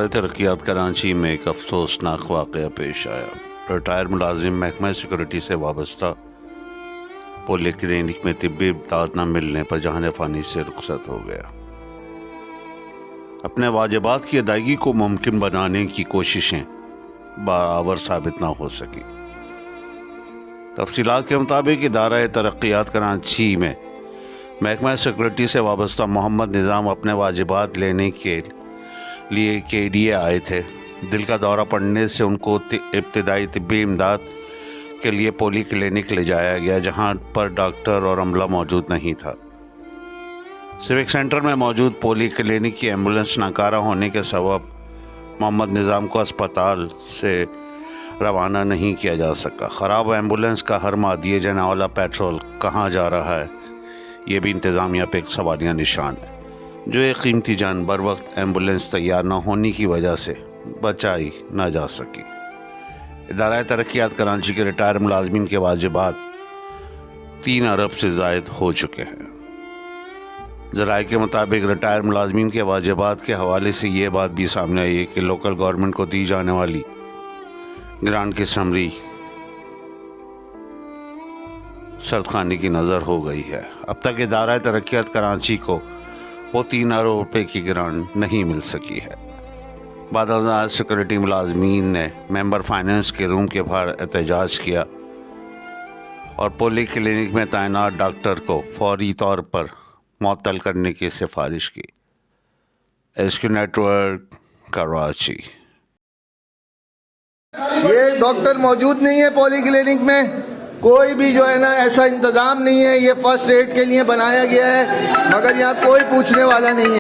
ادارہ ترقیات کراچی میں ایک افسوسناک واقعہ پیش آیا۔ ریٹائر ملازم محکمہ سیکورٹی سے وابستہ پولی کلینک میں طبی امداد نہ ملنے پر جہان فانی سے رخصت ہو گیا۔ اپنے واجبات کی ادائیگی کو ممکن بنانے کی کوششیں برابر ثابت نہ ہو سکی۔ تفصیلات کے مطابق ادارہ ترقیات کراچی میں محکمہ سیکورٹی سے وابستہ محمد نظام اپنے واجبات لینے کے لیے KDA آئے تھے۔ دل کا دورہ پڑنے سے ان کو ابتدائی طبی امداد کے لیے پولی کلینک لے جایا گیا، جہاں پر ڈاکٹر اور عملہ موجود نہیں تھا۔ سیوک سینٹر میں موجود پولی کلینک کی ایمبولنس ناکارہ ہونے کے سبب محمد نظام کو اسپتال سے روانہ نہیں کیا جا سکا۔ خراب ایمبولنس کا ہر مادیے جانے والا پیٹرول کہاں جا رہا ہے، یہ بھی انتظامیہ پہ ایک سوالیہ نشان ہے۔ جو ایک قیمتی جان بر وقت ایمبولنس تیار نہ ہونے کی وجہ سے بچائی نہ جا سکی۔ ادارہ ترقیات کراچی کے ریٹائر ملازمین کے واجبات 3 ارب سے زائد ہو چکے ہیں۔ ذرائع کے مطابق ریٹائر ملازمین کے واجبات کے حوالے سے یہ بات بھی سامنے آئی ہے کہ لوکل گورنمنٹ کو دی جانے والی گرانٹ کی سمری سردخانے کی نظر ہو گئی ہے۔ اب تک ادارہ ترقیات کراچی کو وہ 3 ارب روپے کی گرانٹ نہیں مل سکی ہے۔ بعد ازاں سیکورٹی ملازمین نے ممبر فائنانس کے روم کے باہر احتجاج کیا اور پولی کلینک میں تعینات ڈاکٹر کو فوری طور پر معطل کرنے کی سفارش کی۔ SQ network Karachi. یہ ڈاکٹر موجود نہیں ہے پولی کلینک میں، کوئی بھی جو ہے نا ایسا انتظام نہیں ہے۔ یہ فرسٹ ایڈ کے لیے بنایا گیا ہے، مگر یہاں کوئی پوچھنے والا نہیں ہے۔